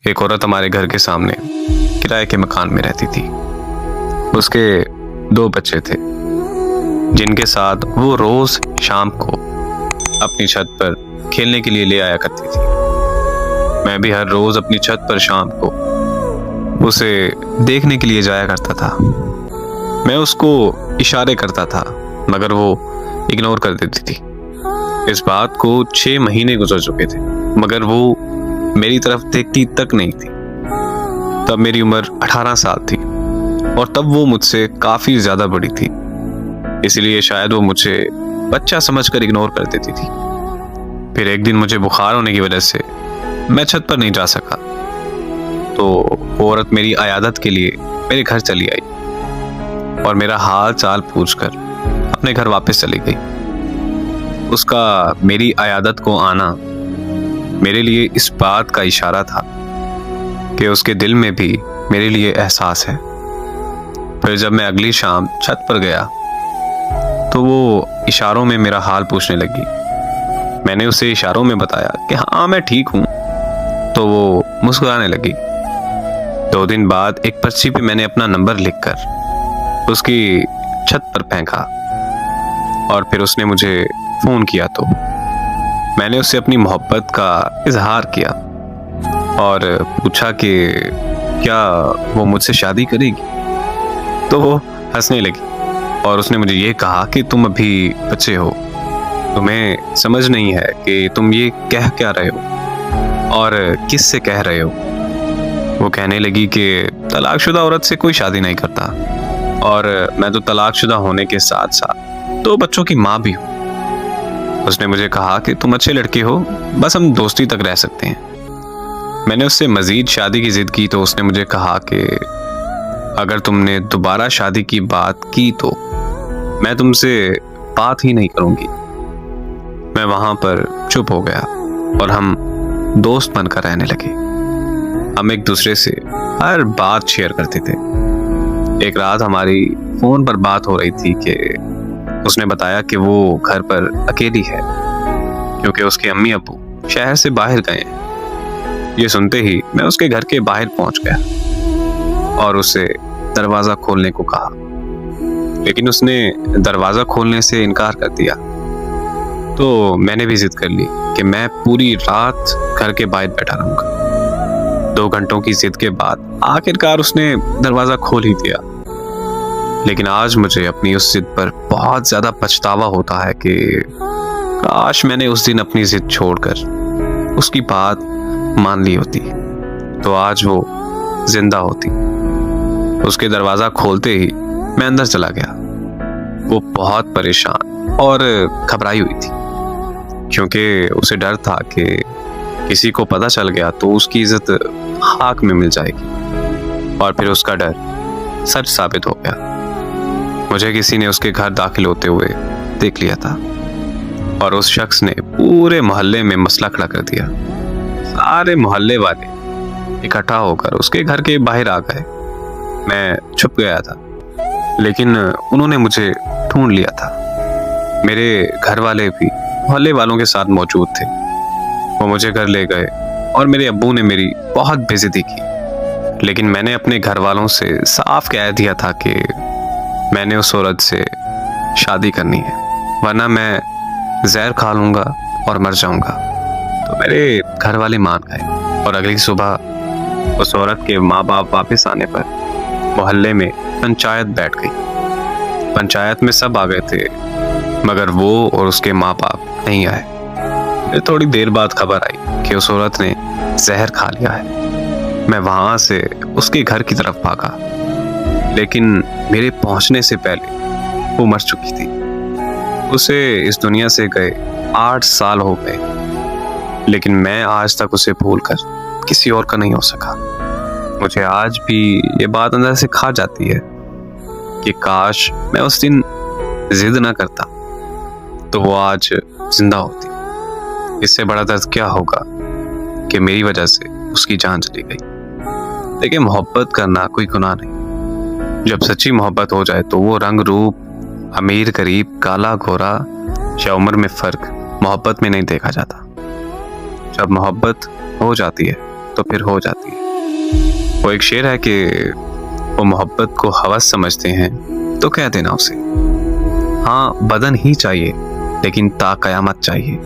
एक औरत हमारे घर के सामने किराए के मकान में रहती थी। उसके 2 बच्चे थे जिनके साथ वो रोज शाम को अपनी छत पर खेलने के लिए ले आया करती थी। मैं भी हर रोज अपनी छत पर शाम को उसे देखने के लिए जाया करता था। मैं उसको इशारे करता था मगर वो इग्नोर कर देती थी। इस बात को 6 महीने गुजर चुके थे मगर वो मेरी तरफ देखती तक नहीं थी। तब मेरी उम्र 18 साल थी और तब वो मुझसे काफी ज्यादा बड़ी थी, इसलिए शायद वो मुझे बच्चा समझकर इग्नोर कर देती थी। फिर एक दिन मुझे बुखार होने की वजह से मैं छत पर नहीं जा सका, तो वो औरत मेरी अयादत के लिए मेरे घर चली आई और मेरा हाल चाल पूछकर अपने घर वापस चली गई। उसका मेरी अयादत को आना मेरे लिए इस बात का इशारा था कि उसके दिल में भी मेरे लिए एहसास है। फिर जब मैं अगली शाम छत पर गया तो वो इशारों में मेरा हाल पूछने लगी। मैंने उसे इशारों में बताया कि हाँ मैं ठीक हूं, तो वो मुस्कुराने लगी। 2 दिन बाद एक पर्ची पे मैंने अपना नंबर लिखकर उसकी छत पर फेंका और फिर उसने मुझे फोन किया तो मैंने उससे अपनी मोहब्बत का इजहार किया और पूछा कि क्या वो मुझसे शादी करेगी। तो वो हंसने लगी और उसने मुझे ये कहा कि तुम अभी बच्चे हो, तुम्हें समझ नहीं है कि तुम ये कह क्या रहे हो और किस से कह रहे हो। वो कहने लगी कि तलाकशुदा औरत से कोई शादी नहीं करता और मैं तो तलाकशुदा होने के साथ साथ 2 बच्चों की माँ भी हूँ। उसने मुझे कहा कि तुम अच्छे लड़के हो, बस हम दोस्ती तक रह सकते हैं। मैंने उससे मजीद शादी की जिद की तो उसने मुझे कहा कि अगर तुमने दोबारा शादी की बात की तो मैं तुमसे बात ही नहीं करूंगी। मैं वहां पर चुप हो गया और हम दोस्त बनकर रहने लगे। हम एक दूसरे से हर बात शेयर करते थे। एक रात हमारी फोन पर बात हो रही थी कि उसने बताया कि वो घर पर अकेली है क्योंकि उसके अम्मी अब्बू शहर से बाहर गए हैं। ये सुनते ही मैं उसके घर के बाहर पहुंच गया और उसे दरवाजा खोलने को कहा, लेकिन उसने दरवाजा खोलने से इनकार कर दिया। तो मैंने भी जिद कर ली कि मैं पूरी रात घर के बाहर बैठा रहूंगा। 2 घंटों की जिद के बाद आखिरकार उसने दरवाजा खोल ही दिया। लेकिन आज मुझे अपनी उस जिद पर बहुत ज्यादा पछतावा होता है कि काश मैंने उस दिन अपनी जिद छोड़कर उसकी बात मान ली होती तो आज वो जिंदा होती। उसके दरवाजा खोलते ही मैं अंदर चला गया। वो बहुत परेशान और घबराई हुई थी क्योंकि उसे डर था कि किसी को पता चल गया तो उसकी इज्जत खाक में मिल जाएगी और फिर उसका डर सच साबित हो गया। मुझे किसी ने उसके घर दाखिल होते हुए देख लिया था और उस शख्स ने पूरे मोहल्ले में मसला खड़ा कर दिया। सारे मोहल्ले वाले इकट्ठा होकर उसके घर के बाहर आ गए। मैं छुप गया था लेकिन उन्होंने मुझे ढूंढ लिया था। मेरे घर वाले भी मोहल्ले वालों के साथ मौजूद थे। वो मुझे घर ले गए और मेरे अब्बू ने मेरी बहुत बेइज्जती की, लेकिन मैंने अपने घर वालों से साफ कह दिया था कि मैंने उस औरत से शादी करनी है वरना मैं जहर खा लूंगा और मर जाऊंगा। तो मेरे घर वाले मान गए और अगली सुबह उस औरत के माँ बाप वापस आने पर मोहल्ले में पंचायत बैठ गई। पंचायत में सब आ गए थे मगर वो और उसके माँ बाप नहीं आए। फिर थोड़ी देर बाद खबर आई कि उस औरत ने जहर खा लिया है। मैं वहां से उसके घर की तरफ भागा, लेकिन मेरे पहुंचने से पहले वो मर चुकी थी। उसे इस दुनिया से गए 8 साल हो गए, लेकिन मैं आज तक उसे भूलकर किसी और का नहीं हो सका। मुझे आज भी ये बात अंदर से खा जाती है कि काश मैं उस दिन जिद ना करता तो वो आज जिंदा होती। इससे बड़ा दर्द क्या होगा कि मेरी वजह से उसकी जान चली गई। देखिए, मोहब्बत करना कोई गुनाह नहीं। जब सच्ची मोहब्बत हो जाए तो वो रंग रूप, अमीर गरीब, काला गोरा या उम्र में फर्क मोहब्बत में नहीं देखा जाता। जब मोहब्बत हो जाती है तो तो फिर हो जाती है। वो एक शेर है कि वो मोहब्बत को हवस समझते हैं तो कह देना उसे, हाँ बदन ही चाहिए लेकिन ता कयामत चाहिए।